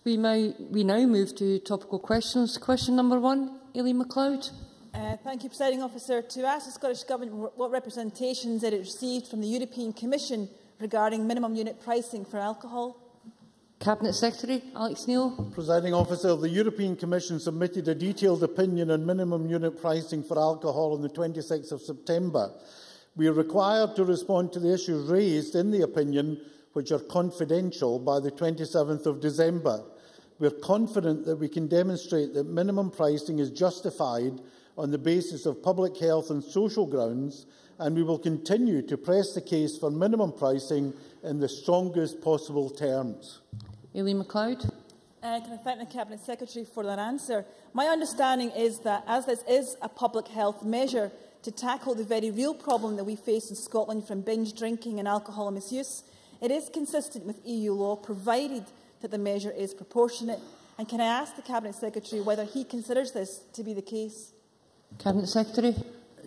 We now move to topical questions. Question number 1, Aileen MacLeod. Thank you, Presiding Officer. To ask the Scottish Government what representations it received from the European Commission regarding minimum unit pricing for alcohol. Cabinet Secretary Alex Neil. Presiding Officer, the European Commission submitted a detailed opinion on minimum unit pricing for alcohol on the 26th of September. We are required to respond to the issues raised in the opinion, which are confidential, by the 27th of December. We are confident that we can demonstrate that minimum pricing is justified on the basis of public health and social grounds, and we will continue to press the case for minimum pricing in the strongest possible terms. Aileen MacLeod. Can I thank the Cabinet Secretary for that answer? My understanding is that, as this is a public health measure to tackle the very real problem that we face in Scotland from binge drinking and alcohol misuse, it is consistent with EU law, provided that the measure is proportionate. And can I ask the Cabinet Secretary whether he considers this to be the case? Cabinet Secretary.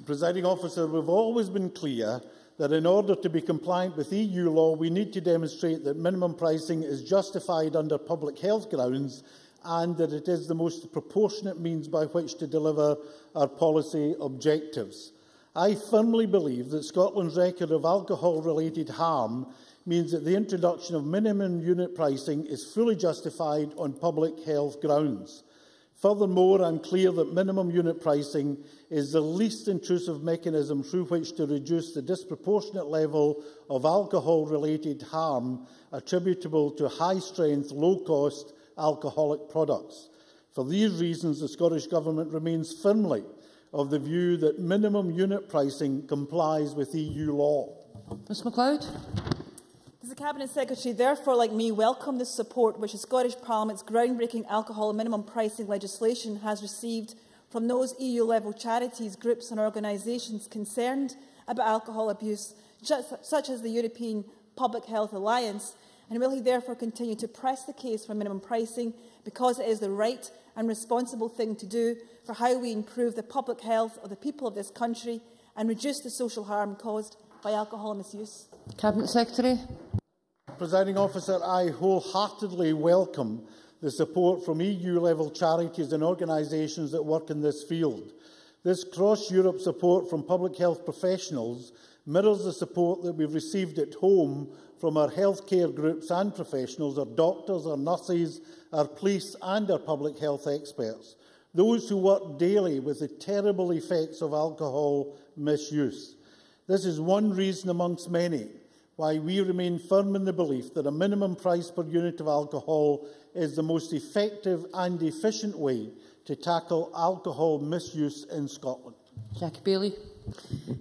Presiding Officer, we have always been clear that in order to be compliant with EU law, we need to demonstrate that minimum pricing is justified under public health grounds and that it is the most proportionate means by which to deliver our policy objectives. I firmly believe that Scotland's record of alcohol-related harm means that the introduction of minimum unit pricing is fully justified on public health grounds. Furthermore, I am clear that minimum unit pricing is the least intrusive mechanism through which to reduce the disproportionate level of alcohol-related harm attributable to high-strength, low-cost alcoholic products. For these reasons, the Scottish Government remains firmly of the view that minimum unit pricing complies with EU law. Ms MacLeod. Does the Cabinet Secretary therefore, like me, welcome the support which the Scottish Parliament's groundbreaking alcohol minimum pricing legislation has received from those EU-level charities, groups and organisations concerned about alcohol abuse, such as the European Public Health Alliance, and will he therefore continue to press the case for minimum pricing because it is the right and responsible thing to do for how we improve the public health of the people of this country and reduce the social harm caused by alcohol misuse? Cabinet Secretary. Presiding Officer, I wholeheartedly welcome the support from EU-level charities and organisations that work in this field. This cross-Europe support from public health professionals mirrors the support that we have received at home from our healthcare groups and professionals, our doctors, our nurses, our police and our public health experts, those who work daily with the terrible effects of alcohol misuse. This is one reason amongst many why we remain firm in the belief that a minimum price per unit of alcohol is the most effective and efficient way to tackle alcohol misuse in Scotland. Jackie Baillie.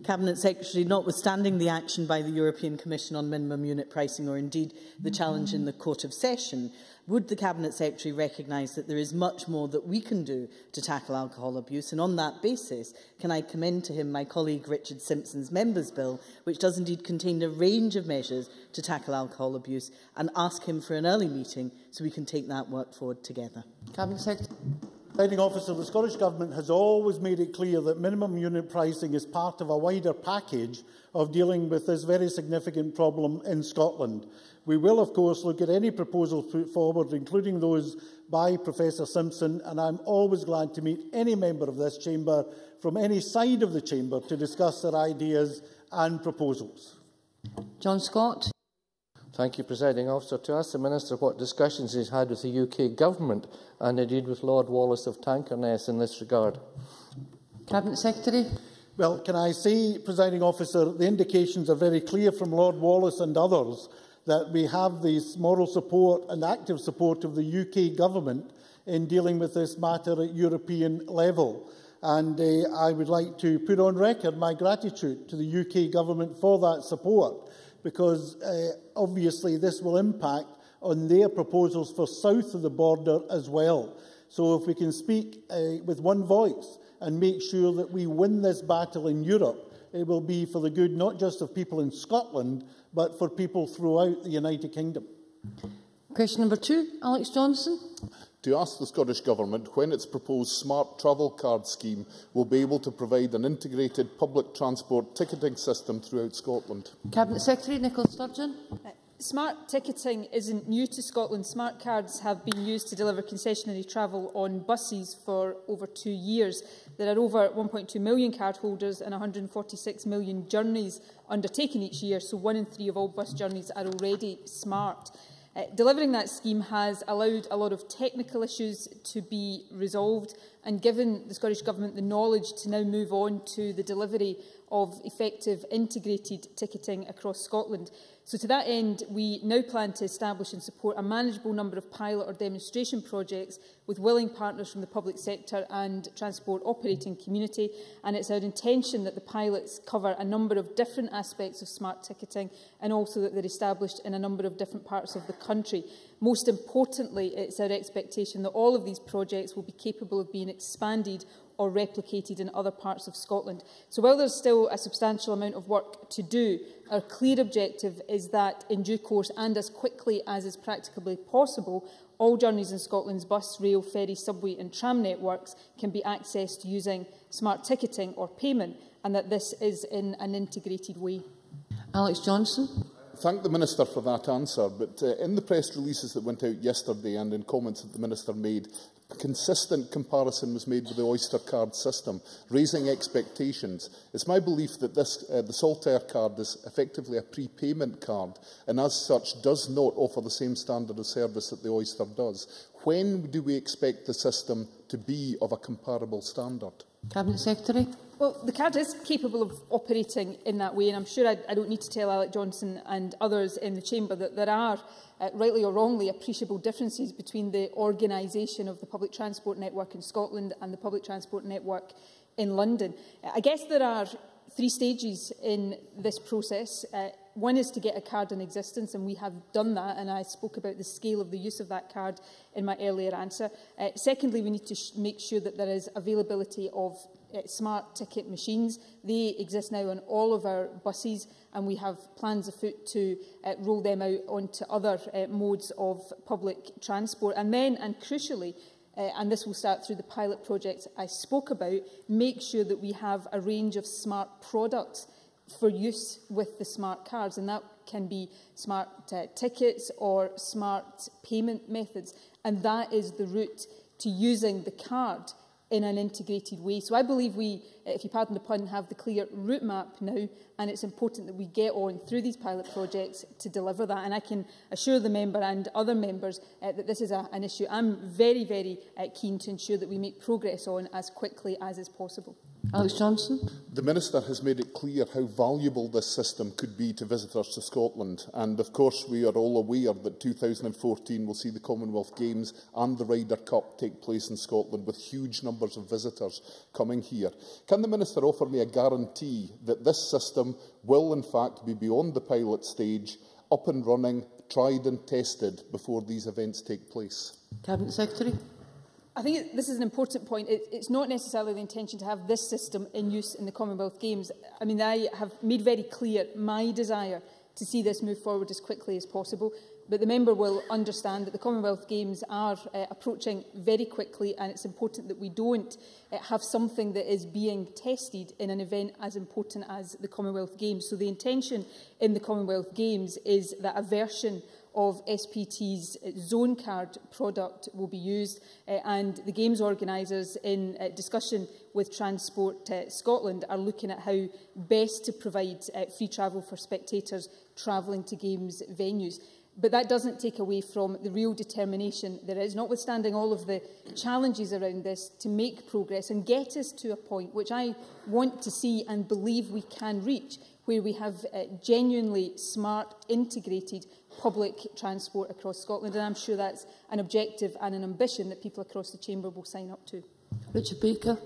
Cabinet Secretary, notwithstanding the action by the European Commission on minimum unit pricing or indeed the challenge in the Court of Session, would the Cabinet Secretary recognise that there is much more that we can do to tackle alcohol abuse? And on that basis, can I commend to him my colleague Richard Simpson's Members' Bill, which does indeed contain a range of measures to tackle alcohol abuse, and ask him for an early meeting so we can take that work forward together? Cabinet Secretary. Presiding Officer, the Scottish Government has always made it clear that minimum unit pricing is part of a wider package of dealing with this very significant problem in Scotland. We will, of course, look at any proposals put forward, including those by Professor Simpson, and I am always glad to meet any member of this chamber from any side of the chamber to discuss their ideas and proposals. John Scott. Thank you, Presiding Officer. To ask the Minister what discussions he has had with the UK Government and indeed with Lord Wallace of Tankerness in this regard. Cabinet Secretary. Well, can I say, Presiding Officer, the indications are very clear from Lord Wallace and others that we have this moral support and active support of the UK Government in dealing with this matter at European level. And I would like to put on record my gratitude to the UK Government for that support, because obviously this will impact on their proposals for south of the border as well. So if we can speak with one voice and make sure that we win this battle in Europe, it will be for the good not just of people in Scotland, but for people throughout the United Kingdom. Question number 2, Alex Johnson. To ask the Scottish Government when its proposed smart travel card scheme will be able to provide an integrated public transport ticketing system throughout Scotland. Cabinet Secretary Nicola Sturgeon. smart ticketing isn't new to Scotland. Smart cards have been used to deliver concessionary travel on buses for over 2 years. There are over 1.2 million cardholders and 146 million journeys undertaken each year, so 1 in 3 of all bus journeys are already smart. Delivering that scheme has allowed a lot of technical issues to be resolved and given the Scottish Government the knowledge to now move on to the delivery of effective integrated ticketing across Scotland. So to that end, we now plan to establish and support a manageable number of pilot or demonstration projects with willing partners from the public sector and transport operating community. And it's our intention that the pilots cover a number of different aspects of smart ticketing and also that they're established in a number of different parts of the country. Most importantly, it's our expectation that all of these projects will be capable of being expanded or replicated in other parts of Scotland. So while there's still a substantial amount of work to do, our clear objective is that in due course and as quickly as is practicably possible, all journeys in Scotland's bus, rail, ferry, subway and tram networks can be accessed using smart ticketing or payment, and that this is in an integrated way. Alex Johnson. Thank the Minister for that answer, but in the press releases that went out yesterday and in comments that the Minister made, a consistent comparison was made with the Oyster card system, raising expectations. It's my belief that the Saltaire card is effectively a prepayment card and as such does not offer the same standard of service that the Oyster does. When do we expect the system to be of a comparable standard? Cabinet Secretary. Well, the card is capable of operating in that way, and I'm sure I don't need to tell Alex Johnson and others in the chamber that there are, rightly or wrongly, appreciable differences between the organisation of the public transport network in Scotland and the public transport network in London. I guess there are 3 stages in this process. One is to get a card in existence, and we have done that, and I spoke about the scale of the use of that card in my earlier answer. Secondly, we need to make sure that there is availability of smart ticket machines. They exist now on all of our buses, and we have plans afoot to roll them out onto other modes of public transport. And then, and crucially, and this will start through the pilot projects I spoke about, make sure that we have a range of smart products for use with the smart cards, and that can be smart tickets or smart payment methods, and that is the route to using the card in an integrated way. So I believe we, if you pardon the pun, have the clear route map now, and it's important that we get on through these pilot projects to deliver that. And I can assure the member and other members that this is an issue I'm very, very keen to ensure that we make progress on as quickly as is possible. Alex Johnson. The Minister has made it clear how valuable this system could be to visitors to Scotland. And of course, we are all aware that 2014 will see the Commonwealth Games and the Ryder Cup take place in Scotland, with huge numbers of visitors coming here. Can the Minister offer me a guarantee that this system will in fact be beyond the pilot stage, up and running, tried and tested before these events take place? Cabinet Secretary. I think this is an important point. It's not necessarily the intention to have this system in use in the Commonwealth Games. I mean, I have made very clear my desire to see this move forward as quickly as possible. But the member will understand that the Commonwealth Games are approaching very quickly, and it's important that we don't have something that is being tested in an event as important as the Commonwealth Games. So the intention in the Commonwealth Games is that a version of SPT's zone card product will be used, and the Games organisers, in discussion with Transport Scotland, are looking at how best to provide free travel for spectators travelling to Games venues. But that doesn't take away from the real determination there is, notwithstanding all of the challenges around this, to make progress and get us to a point which I want to see and believe we can reach, where we have genuinely smart, integrated public transport across Scotland. And I'm sure that's an objective and an ambition that people across the chamber will sign up to. Richard Baker.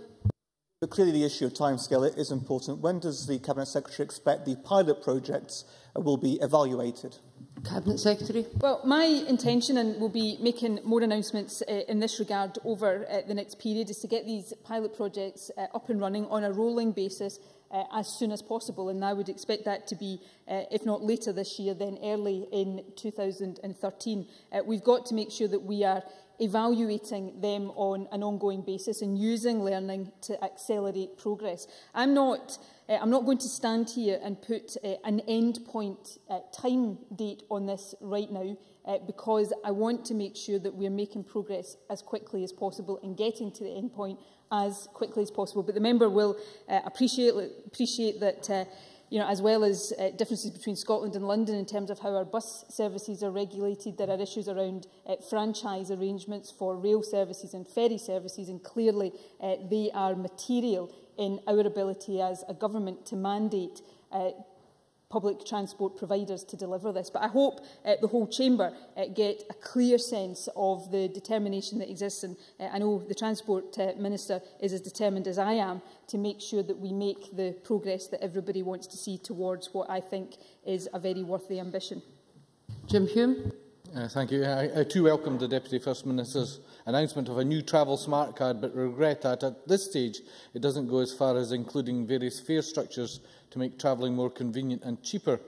But clearly the issue of timescale is important. When does the Cabinet Secretary expect the pilot projects will be evaluated? Cabinet Secretary. Well, my intention, and we'll be making more announcements in this regard over the next period, is to get these pilot projects up and running on a rolling basis as soon as possible, and I would expect that to be if not later this year, then early in 2013. We've got to make sure that we are evaluating them on an ongoing basis and using learning to accelerate progress. I'm not going to stand here and put an end point time date on this right now, because I want to make sure that we're making progress as quickly as possible and getting to the end point as quickly as possible. But the member will appreciate that as well as differences between Scotland and London in terms of how our bus services are regulated, there are issues around franchise arrangements for rail services and ferry services, and clearly they are material in our ability as a government to mandate public transport providers to deliver this. But I hope the whole chamber get a clear sense of the determination that exists, and I know the Transport Minister is as determined as I am to make sure that we make the progress that everybody wants to see towards what I think is a very worthy ambition. Jim Hume. Thank you. I too welcome the Deputy First Minister's announcement of a new travel smart card, but regret that at this stage it doesn't go as far as including various fare structures to make travelling more convenient and cheaper,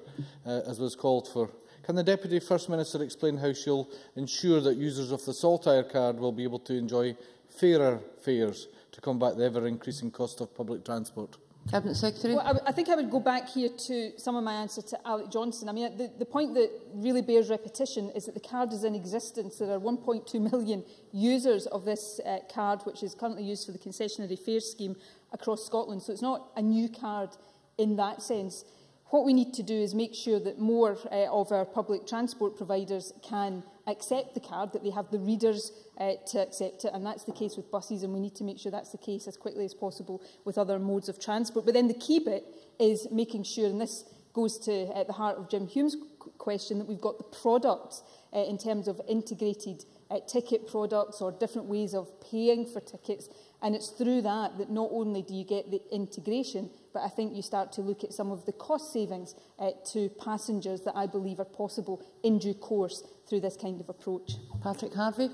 as was called for. Can the Deputy First Minister explain how she will ensure that users of the Saltire card will be able to enjoy fairer fares to combat the ever-increasing cost of public transport? Cabinet Secretary. Well, I think I would go back here to some of my answer to Alec Johnson. I mean, the point that really bears repetition is that the card is in existence. There are 1.2 million users of this card, which is currently used for the concessionary fare scheme across Scotland. So it's not a new card in that sense. What we need to do is make sure that more of our public transport providers can accept the card, that they have the readers to accept it, and that's the case with buses, and we need to make sure that's the case as quickly as possible with other modes of transport. But then the key bit is making sure, and this goes to the heart of Jim Hume's question, that we've got the products in terms of integrated ticket products or different ways of paying for tickets. And it's through that that not only do you get the integration, but I think you start to look at some of the cost savings to passengers that I believe are possible in due course through this kind of approach. Patrick Harvey.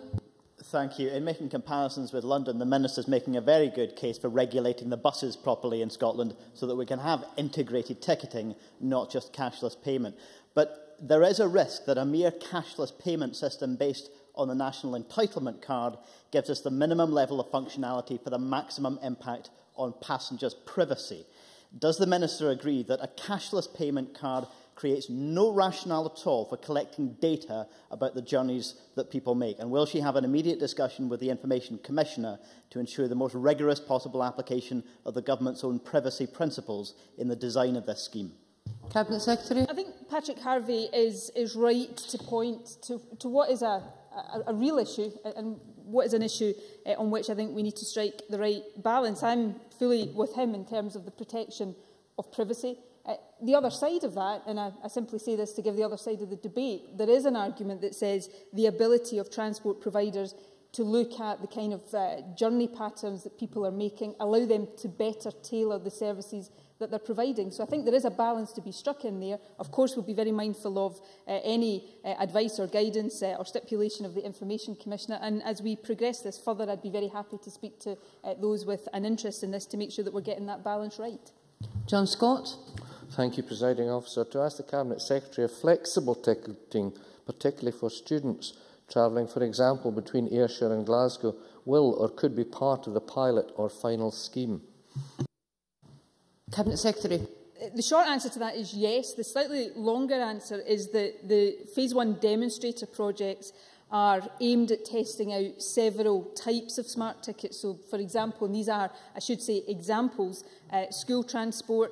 Thank you. In making comparisons with London, the Minister is making a very good case for regulating the buses properly in Scotland so that we can have integrated ticketing, not just cashless payment. But there is a risk that a mere cashless payment system based on the National Entitlement Card gives us the minimum level of functionality for the maximum impact on passengers' privacy. Does the Minister agree that a cashless payment card creates no rationale at all for collecting data about the journeys that people make? And will she have an immediate discussion with the Information Commissioner to ensure the most rigorous possible application of the Government's own privacy principles in the design of this scheme? Cabinet Secretary. I think Patrick Harvey is right to point to what is a real issue and what is an issue on which I think we need to strike the right balance. I'm fully with him in terms of the protection of privacy. The other side of that, and I simply say this to give the other side of the debate, there is an argument that says the ability of transport providers to look at the kind of journey patterns that people are making, allow them to better tailor the services that they're providing. So I think there is a balance to be struck in there. Of course, we'll be very mindful of any advice or guidance or stipulation of the Information Commissioner. And as we progress this further, I'd be very happy to speak to those with an interest in this to make sure that we're getting that balance right. John Scott. Thank you, Presiding Officer. To ask the Cabinet Secretary if flexible ticketing, particularly for students travelling, for example, between Ayrshire and Glasgow, will or could be part of the pilot or final scheme. Cabinet Secretary. The short answer to that is yes. The slightly longer answer is that the Phase 1 demonstrator projects are aimed at testing out several types of smart tickets. So, for example, and these are, I should say, examples, school transport,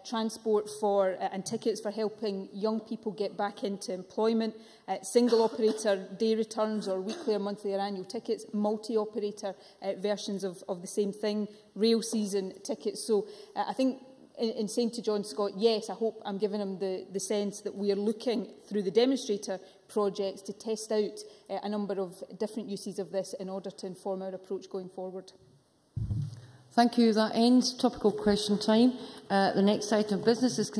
transport for and tickets for helping young people get back into employment, single operator day returns or weekly or monthly or annual tickets, multi-operator versions of the same thing, rail season tickets. So I think in saying to John Scott, yes, I hope I'm giving him the sense that we are looking through the demonstrator projects to test out a number of different uses of this in order to inform our approach going forward. Thank you. That ends topical question time. The next item of business is